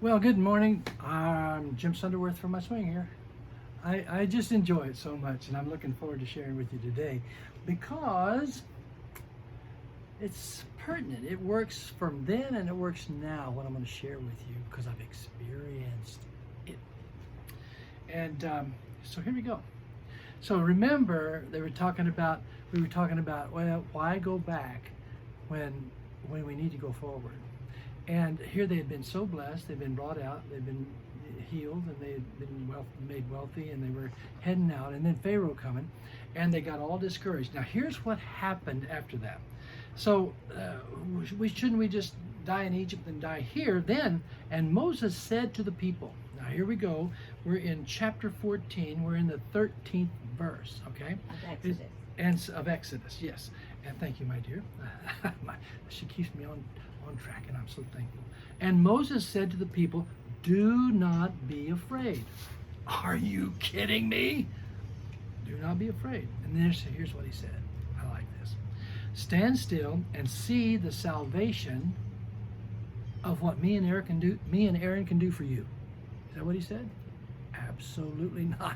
Well, good morning. I'm Jim Sunderwirth from my swing here. I just enjoy it so much, and I'm looking forward to sharing with you today because it's pertinent. It works from then and it works now, what I'm going to share with you, because I've experienced it. And so here we go. So remember, we were talking about, well, why go back when we need to go forward? And here they had been so blessed, they'd been brought out, they'd been healed, and they had been made wealthy, and they were heading out. And then Pharaoh coming, and they got all discouraged. Now here's what happened after that. So shouldn't we just die in Egypt and die here? Then, and Moses said to the people, now here we go, we're in chapter 14, we're in the 13th verse, okay? Of Exodus. And of Exodus, yes. And thank you, my dear. She keeps me on track, and I'm so thankful. And Moses said to the people, do not be afraid. Are you kidding me? Do not be afraid. And then here's what he said. I like this. Stand still and see the salvation of what me and Aaron can do for you. Is that what he said? Absolutely not.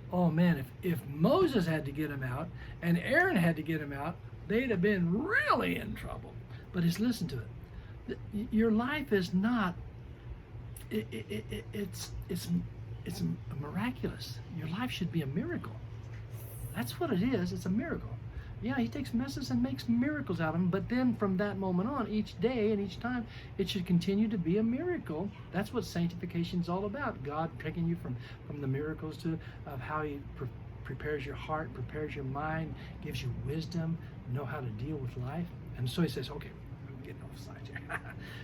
Oh man, if Moses had to get him out and Aaron had to get him out, they'd have been really in trouble. But just listen to it. Your life is not, it's miraculous. Your life should be a miracle. That's what it is. It's a miracle. Yeah, he takes messes and makes miracles out of them, but then from that moment on, each day and each time, it should continue to be a miracle. That's what sanctification is all about. God taking you from the miracles of how he prepares your heart, prepares your mind, gives you wisdom, know how to deal with life. And so he says, okay, I'm getting off side here.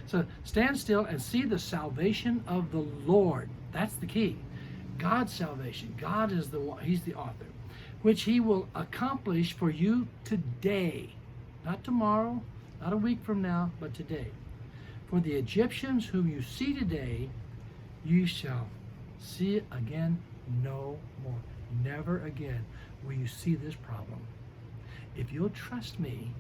So stand still and see the salvation of the Lord. That's the key. God's salvation. God is the one, he's the author, which he will accomplish for you today. Not tomorrow, not a week from now, but today. For the Egyptians whom you see today, you shall see again no more. Never again will you see this problem. If you'll trust me,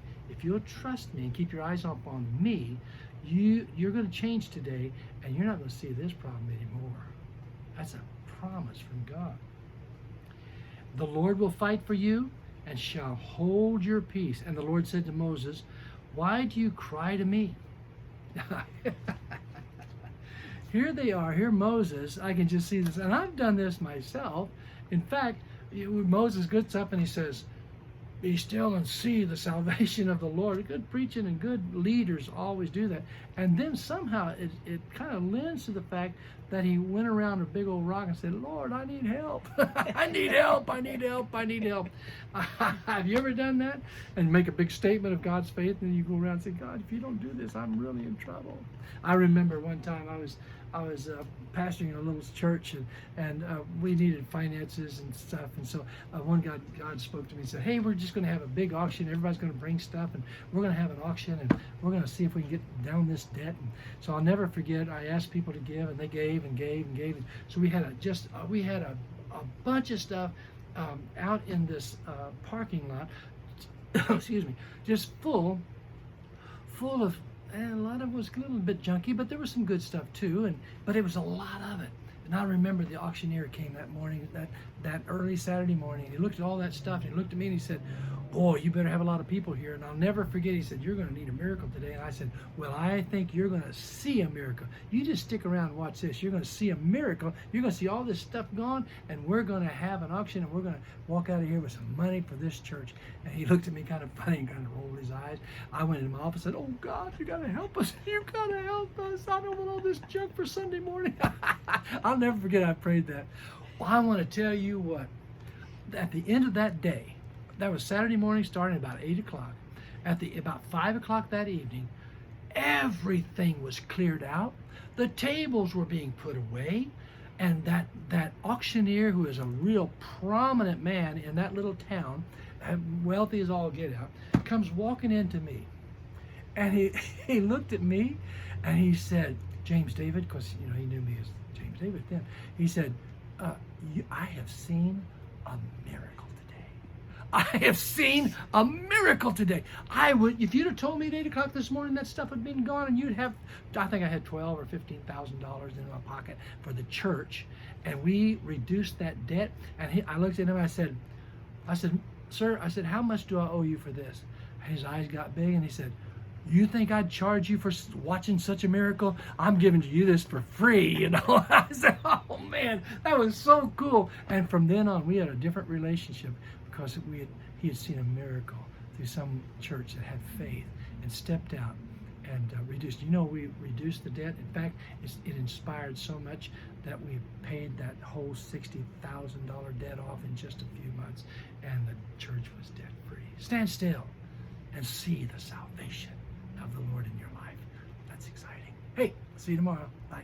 and keep your eyes up on me, you're going to change today, and you're not going to see this problem anymore. That's a promise from God. The Lord will fight for you and shall hold your peace. And the Lord said to Moses, why do you cry to me? Here they are, here Moses, I can just see this, and I've done this myself. In fact, Moses gets up and he says, be still and see the salvation of the Lord. Good preaching and good leaders always do that. And then somehow it kind of lends to the fact that he went around a big old rock and said, Lord, I need help. I need help. I need help. I need help. Have you ever done that? And make a big statement of God's faith, and then you go around and say, God, if you don't do this, I'm really in trouble. I remember one time I was pastoring in a little church, and we needed finances and stuff, and so one God spoke to me and said, hey, we're just going to have a big auction. Everybody's going to bring stuff, and we're going to have an auction, and we're going to see if we can get down this debt. And so I'll never forget, I asked people to give, and they gave and gave and gave. And so we had a bunch of stuff out in this parking lot, excuse me, just full of, and a lot of it was a little bit junky, but there was some good stuff too, but it was a lot of it. And I remember the auctioneer came that morning, that early Saturday morning, and he looked at all that stuff, and he looked at me and he said, boy, you better have a lot of people here. And I'll never forget, he said, you're going to need a miracle today. And I said, well, I think you're going to see a miracle. You just stick around and watch this. You're going to see a miracle. You're going to see all this stuff gone, and we're going to have an auction, and we're going to walk out of here with some money for this church. And he looked at me kind of funny and kind of rolled his eyes. I went into my office and said, oh, God, you got to help us. You got to help us. I don't want all this junk for Sunday morning. I'll never forget I prayed that. Well, I want to tell you what, at the end of that day, that was Saturday morning, starting about 8 o'clock. About 5 o'clock that evening, everything was cleared out. The tables were being put away. And that auctioneer, who is a real prominent man in that little town, wealthy as all get out, comes walking into me. And he looked at me and he said, James David, because he knew me as James David then. He said, I have seen a miracle today. I have seen a miracle today. I would, if you'd have told me at 8 o'clock this morning that stuff had been gone and you'd have, I think I had $12,000 or $15,000 in my pocket for the church, and we reduced that debt. And I looked at him, I said, sir, I said, how much do I owe you for this? His eyes got big and he said, you think I'd charge you for watching such a miracle? I'm giving you this for free, you know. I said, oh man, that was so cool. And from then on, we had a different relationship because he had seen a miracle through some church that had faith and stepped out and reduced. You know, we reduced the debt. In fact, it inspired so much that we paid that whole $60,000 debt off in just a few months, and the church was debt free. Stand still and see the salvation of the Lord in your life. That's exciting. Hey, see you tomorrow. Bye.